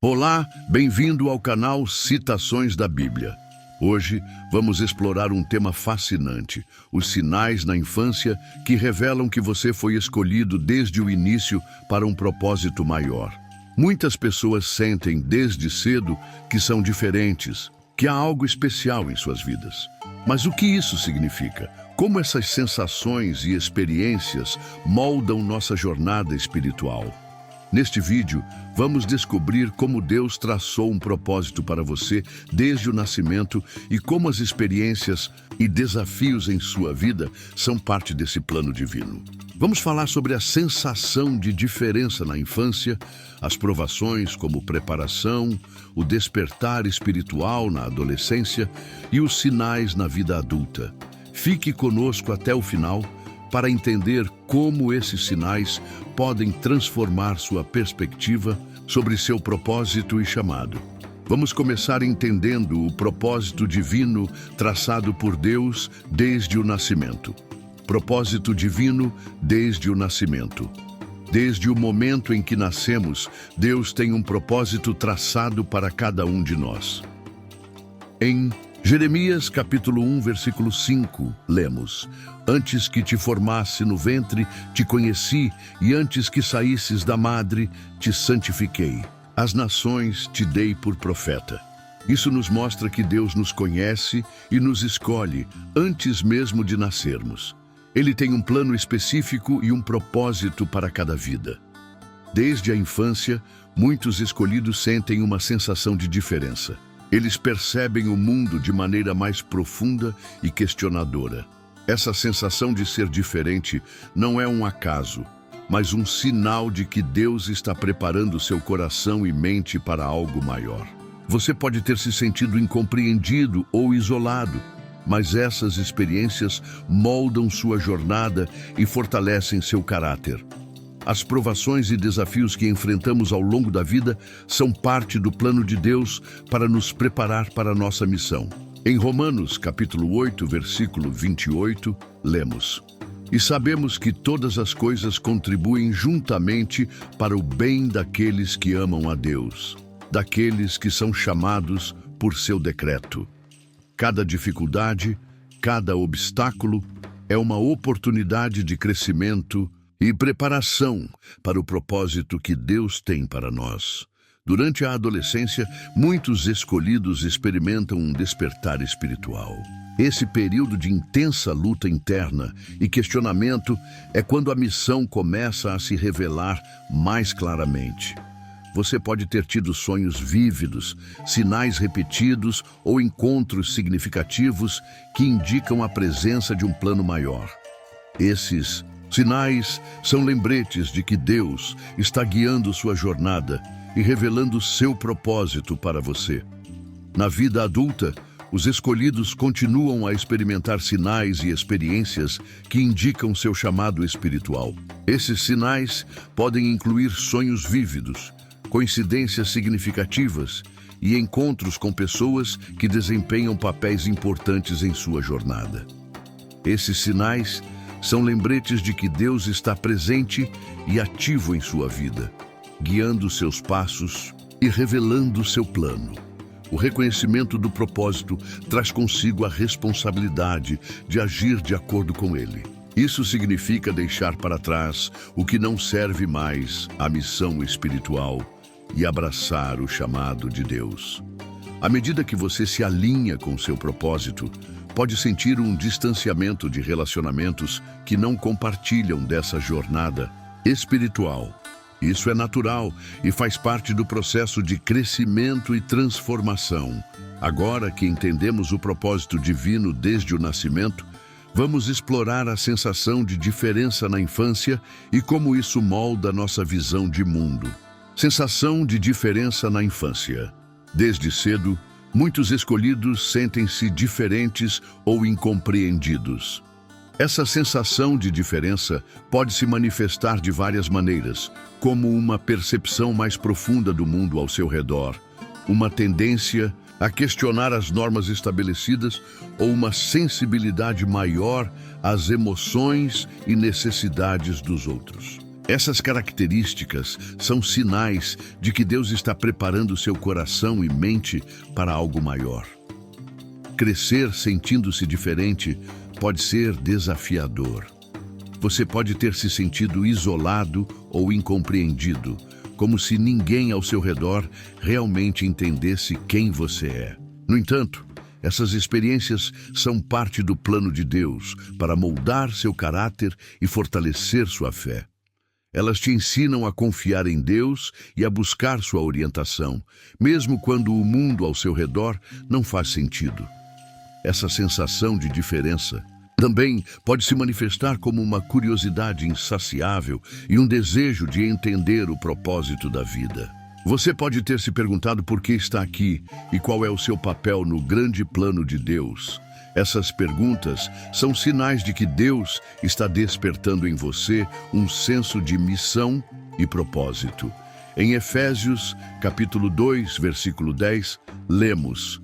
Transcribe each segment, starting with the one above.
Olá, bem-vindo ao canal Citações da Bíblia. Hoje vamos explorar um tema fascinante, os sinais na infância que revelam que você foi escolhido desde o início para um propósito maior. Muitas pessoas sentem desde cedo que são diferentes, que há algo especial em suas vidas. Mas o que isso significa? Como essas sensações e experiências moldam nossa jornada espiritual? Neste vídeo, vamos descobrir como Deus traçou um propósito para você desde o nascimento e como as experiências e desafios em sua vida são parte desse plano divino. Vamos falar sobre a sensação de diferença na infância, as provações como preparação, o despertar espiritual na adolescência e os sinais na vida adulta. Fique conosco até o final para entender como esses sinais podem transformar sua perspectiva sobre seu propósito e chamado. Vamos começar entendendo o propósito divino traçado por Deus desde o nascimento. Propósito divino desde o nascimento. Desde o momento em que nascemos, Deus tem um propósito traçado para cada um de nós. Em Jeremias capítulo 1, versículo 5, lemos: Antes que te formasse no ventre, te conheci, e antes que saísses da madre, te santifiquei. As nações te dei por profeta. Isso nos mostra que Deus nos conhece e nos escolhe antes mesmo de nascermos. Ele tem um plano específico e um propósito para cada vida. Desde a infância, muitos escolhidos sentem uma sensação de diferença. Eles percebem o mundo de maneira mais profunda e questionadora. Essa sensação de ser diferente não é um acaso, mas um sinal de que Deus está preparando seu coração e mente para algo maior. Você pode ter se sentido incompreendido ou isolado, mas essas experiências moldam sua jornada e fortalecem seu caráter. As provações e desafios que enfrentamos ao longo da vida são parte do plano de Deus para nos preparar para a nossa missão. Em Romanos, capítulo 8, versículo 28, lemos: E sabemos que todas as coisas contribuem juntamente para o bem daqueles que amam a Deus, daqueles que são chamados por seu decreto. Cada dificuldade, cada obstáculo é uma oportunidade de crescimento e preparação para o propósito que Deus tem para nós. Durante a adolescência, muitos escolhidos experimentam um despertar espiritual. Esse período de intensa luta interna e questionamento é quando a missão começa a se revelar mais claramente. Você pode ter tido sonhos vívidos, sinais repetidos ou encontros significativos que indicam a presença de um plano maior. Esses sinais são lembretes de que Deus está guiando sua jornada e revelando seu propósito para você. Na vida adulta, os escolhidos continuam a experimentar sinais e experiências que indicam seu chamado espiritual. Esses sinais podem incluir sonhos vívidos, coincidências significativas e encontros com pessoas que desempenham papéis importantes em sua jornada. Esses sinais são lembretes de que Deus está presente e ativo em sua vida, guiando seus passos e revelando seu plano. O reconhecimento do propósito traz consigo a responsabilidade de agir de acordo com ele. Isso significa deixar para trás o que não serve mais à missão espiritual e abraçar o chamado de Deus. À medida que você se alinha com seu propósito, pode sentir um distanciamento de relacionamentos que não compartilham dessa jornada espiritual. Isso é natural e faz parte do processo de crescimento e transformação. Agora que entendemos o propósito divino desde o nascimento, vamos explorar a sensação de diferença na infância e como isso molda nossa visão de mundo. Sensação de diferença na infância. Desde cedo, muitos escolhidos sentem-se diferentes ou incompreendidos. Essa sensação de diferença pode se manifestar de várias maneiras, como uma percepção mais profunda do mundo ao seu redor, uma tendência a questionar as normas estabelecidas ou uma sensibilidade maior às emoções e necessidades dos outros. Essas características são sinais de que Deus está preparando seu coração e mente para algo maior. Crescer sentindo-se diferente pode ser desafiador. Você pode ter se sentido isolado ou incompreendido, como se ninguém ao seu redor realmente entendesse quem você é. No entanto, essas experiências são parte do plano de Deus para moldar seu caráter e fortalecer sua fé. Elas te ensinam a confiar em Deus e a buscar sua orientação, mesmo quando o mundo ao seu redor não faz sentido. Essa sensação de diferença também pode se manifestar como uma curiosidade insaciável e um desejo de entender o propósito da vida. Você pode ter se perguntado por que está aqui e qual é o seu papel no grande plano de Deus. Essas perguntas são sinais de que Deus está despertando em você um senso de missão e propósito. Em Efésios, capítulo 2, versículo 10, lemos: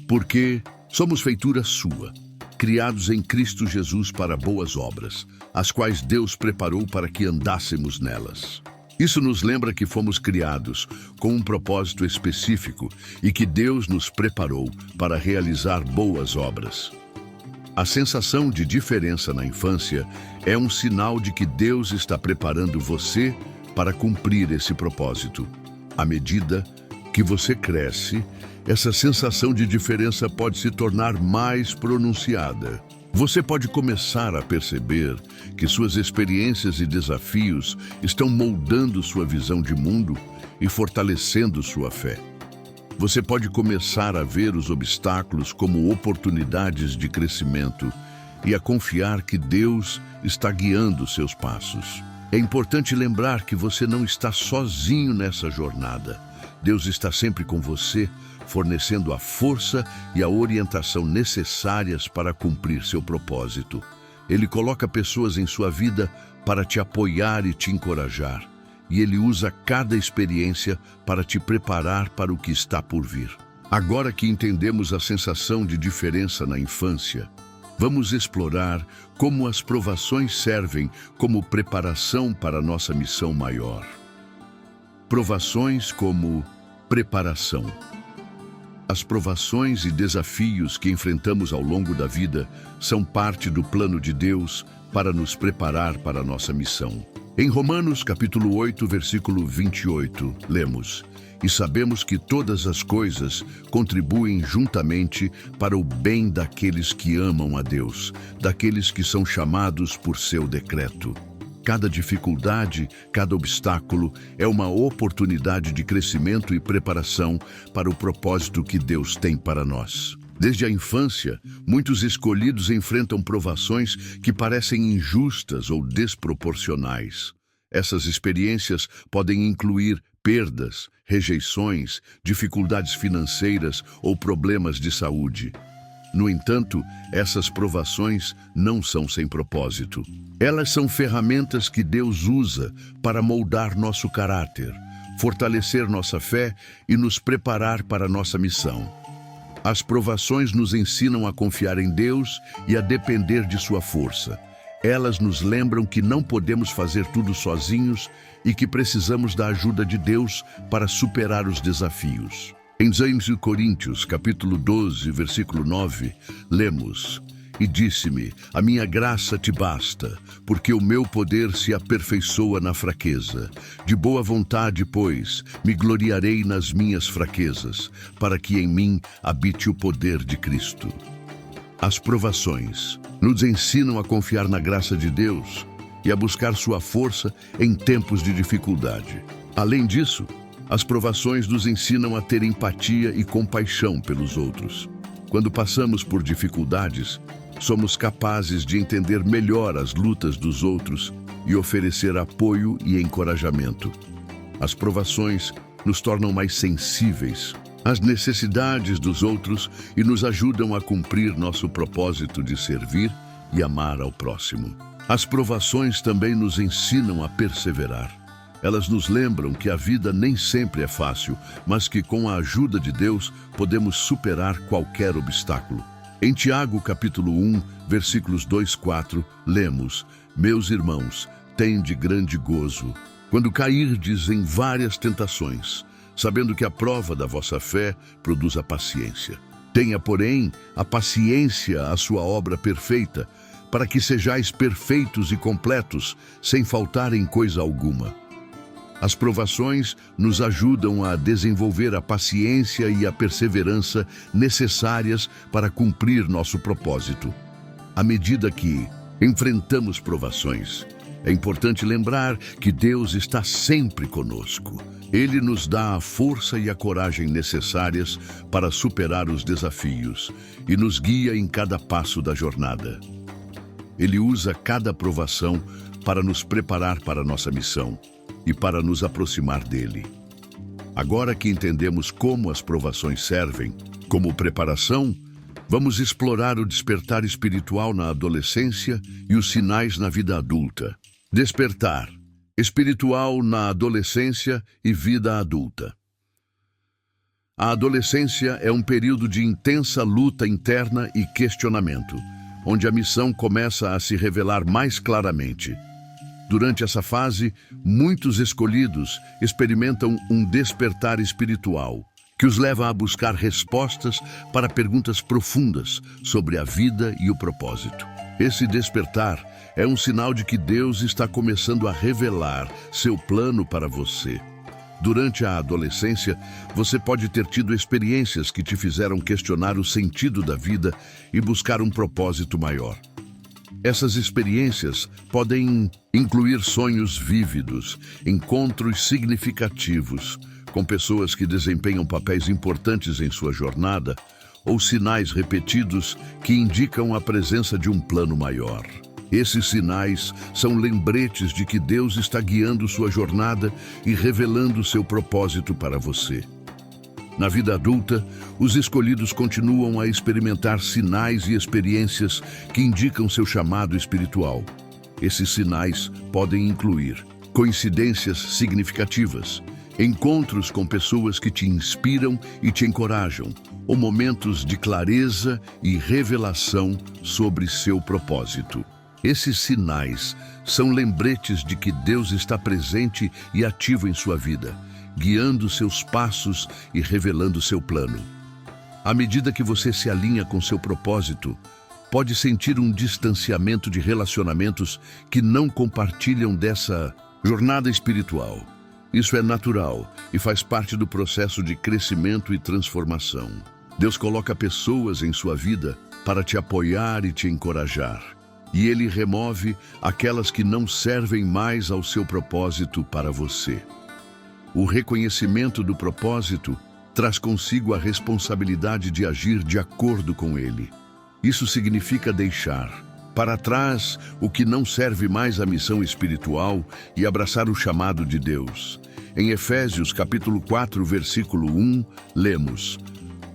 Porque somos feitura sua, criados em Cristo Jesus para boas obras, as quais Deus preparou para que andássemos nelas. Isso nos lembra que fomos criados com um propósito específico e que Deus nos preparou para realizar boas obras. A sensação de diferença na infância é um sinal de que Deus está preparando você para cumprir esse propósito. À medida que você cresce, essa sensação de diferença pode se tornar mais pronunciada. Você pode começar a perceber que suas experiências e desafios estão moldando sua visão de mundo e fortalecendo sua fé. Você pode começar a ver os obstáculos como oportunidades de crescimento e a confiar que Deus está guiando seus passos. É importante lembrar que você não está sozinho nessa jornada. Deus está sempre com você, fornecendo a força e a orientação necessárias para cumprir seu propósito. Ele coloca pessoas em sua vida para te apoiar e te encorajar, e Ele usa cada experiência para te preparar para o que está por vir. Agora que entendemos a sensação de diferença na infância, vamos explorar como as provações servem como preparação para a nossa missão maior. Provações como preparação. As provações e desafios que enfrentamos ao longo da vida são parte do plano de Deus para nos preparar para a nossa missão. Em Romanos, capítulo 8, versículo 28, lemos: E sabemos que todas as coisas contribuem juntamente para o bem daqueles que amam a Deus, daqueles que são chamados por seu decreto. Cada dificuldade, cada obstáculo é uma oportunidade de crescimento e preparação para o propósito que Deus tem para nós. Desde a infância, muitos escolhidos enfrentam provações que parecem injustas ou desproporcionais. Essas experiências podem incluir perdas, rejeições, dificuldades financeiras ou problemas de saúde. No entanto, essas provações não são sem propósito. Elas são ferramentas que Deus usa para moldar nosso caráter, fortalecer nossa fé e nos preparar para nossa missão. As provações nos ensinam a confiar em Deus e a depender de sua força. Elas nos lembram que não podemos fazer tudo sozinhos e que precisamos da ajuda de Deus para superar os desafios. Em 2 Coríntios, capítulo 12, versículo 9, lemos: E disse-me, a minha graça te basta, porque o meu poder se aperfeiçoa na fraqueza. De boa vontade, pois, me gloriarei nas minhas fraquezas, para que em mim habite o poder de Cristo. As provações nos ensinam a confiar na graça de Deus e a buscar sua força em tempos de dificuldade. Além disso, as provações nos ensinam a ter empatia e compaixão pelos outros. Quando passamos por dificuldades, somos capazes de entender melhor as lutas dos outros e oferecer apoio e encorajamento. As provações nos tornam mais sensíveis às necessidades dos outros e nos ajudam a cumprir nosso propósito de servir e amar ao próximo. As provações também nos ensinam a perseverar. Elas nos lembram que a vida nem sempre é fácil, mas que com a ajuda de Deus podemos superar qualquer obstáculo. Em Tiago, capítulo 1, versículos 2-4, lemos: Meus irmãos, tende grande gozo, quando cairdes em várias tentações, sabendo que a prova da vossa fé produz a paciência. Tenha, porém, a paciência a sua obra perfeita, para que sejais perfeitos e completos, sem faltar em coisa alguma. As provações nos ajudam a desenvolver a paciência e a perseverança necessárias para cumprir nosso propósito. À medida que enfrentamos provações, é importante lembrar que Deus está sempre conosco. Ele nos dá a força e a coragem necessárias para superar os desafios e nos guia em cada passo da jornada. Ele usa cada provação para nos preparar para a nossa missão e para nos aproximar dele. Agora que entendemos como as provações servem como preparação, vamos explorar o despertar espiritual na adolescência e os sinais na vida adulta. Despertar espiritual na adolescência e vida adulta. A adolescência é um período de intensa luta interna e questionamento, onde a missão começa a se revelar mais claramente. Durante essa fase, muitos escolhidos experimentam um despertar espiritual, que os leva a buscar respostas para perguntas profundas sobre a vida e o propósito. Esse despertar é um sinal de que Deus está começando a revelar seu plano para você. Durante a adolescência, você pode ter tido experiências que te fizeram questionar o sentido da vida e buscar um propósito maior. Essas experiências podem incluir sonhos vívidos, encontros significativos com pessoas que desempenham papéis importantes em sua jornada, ou sinais repetidos que indicam a presença de um plano maior. Esses sinais são lembretes de que Deus está guiando sua jornada e revelando seu propósito para você. Na vida adulta, os escolhidos continuam a experimentar sinais e experiências que indicam seu chamado espiritual. Esses sinais podem incluir coincidências significativas, encontros com pessoas que te inspiram e te encorajam, ou momentos de clareza e revelação sobre seu propósito. Esses sinais são lembretes de que Deus está presente e ativo em sua vida, guiando seus passos e revelando seu plano. À medida que você se alinha com seu propósito, pode sentir um distanciamento de relacionamentos que não compartilham dessa jornada espiritual. Isso é natural e faz parte do processo de crescimento e transformação. Deus coloca pessoas em sua vida para te apoiar e te encorajar. E Ele remove aquelas que não servem mais ao seu propósito para você. O reconhecimento do propósito traz consigo a responsabilidade de agir de acordo com ele. Isso significa deixar para trás o que não serve mais à missão espiritual e abraçar o chamado de Deus. Em Efésios capítulo 4, versículo 1, lemos: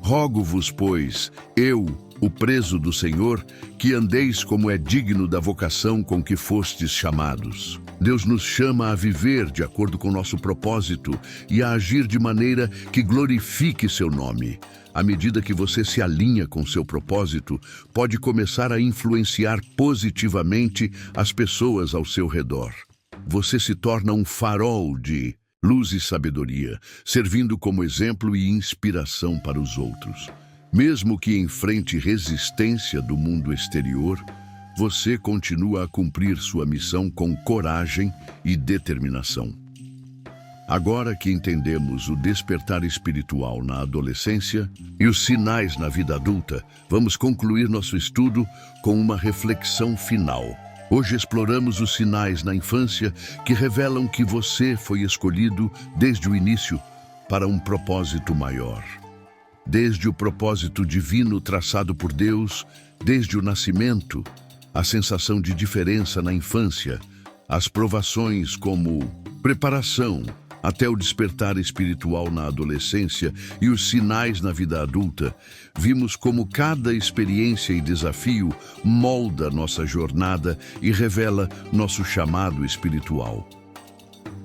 Rogo-vos, pois, eu, o preso do Senhor, que andeis como é digno da vocação com que fostes chamados. Deus nos chama a viver de acordo com nosso propósito e a agir de maneira que glorifique seu nome. À medida que você se alinha com seu propósito, pode começar a influenciar positivamente as pessoas ao seu redor. Você se torna um farol de luz e sabedoria, servindo como exemplo e inspiração para os outros. Mesmo que enfrente resistência do mundo exterior, você continua a cumprir sua missão com coragem e determinação. Agora que entendemos o despertar espiritual na adolescência e os sinais na vida adulta, vamos concluir nosso estudo com uma reflexão final. Hoje exploramos os sinais na infância que revelam que você foi escolhido desde o início para um propósito maior. Desde o propósito divino traçado por Deus, desde o nascimento, a sensação de diferença na infância, as provações como preparação, até o despertar espiritual na adolescência e os sinais na vida adulta, vimos como cada experiência e desafio molda nossa jornada e revela nosso chamado espiritual.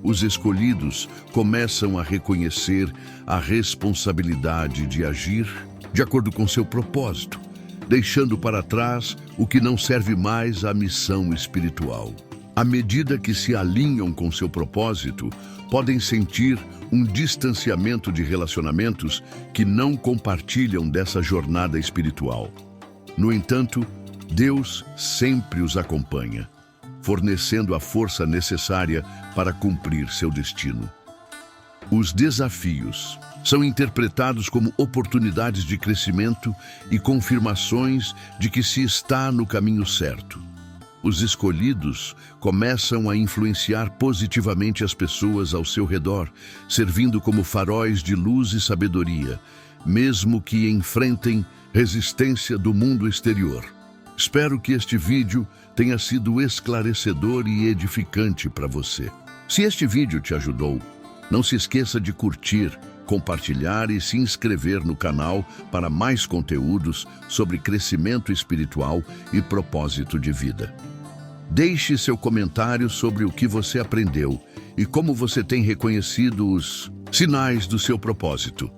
Os escolhidos começam a reconhecer a responsabilidade de agir de acordo com seu propósito, deixando para trás o que não serve mais à missão espiritual. À medida que se alinham com seu propósito, podem sentir um distanciamento de relacionamentos que não compartilham dessa jornada espiritual. No entanto, Deus sempre os acompanha, fornecendo a força necessária para cumprir seu destino. Os desafios são interpretados como oportunidades de crescimento e confirmações de que se está no caminho certo. Os escolhidos começam a influenciar positivamente as pessoas ao seu redor, servindo como faróis de luz e sabedoria, mesmo que enfrentem resistência do mundo exterior. Espero que este vídeo tenha sido esclarecedor e edificante para você. Se este vídeo te ajudou, não se esqueça de curtir, compartilhar e se inscrever no canal para mais conteúdos sobre crescimento espiritual e propósito de vida. Deixe seu comentário sobre o que você aprendeu e como você tem reconhecido os sinais do seu propósito.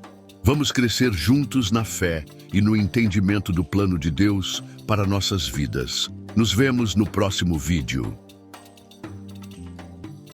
Vamos crescer juntos na fé e no entendimento do plano de Deus para nossas vidas. Nos vemos no próximo vídeo.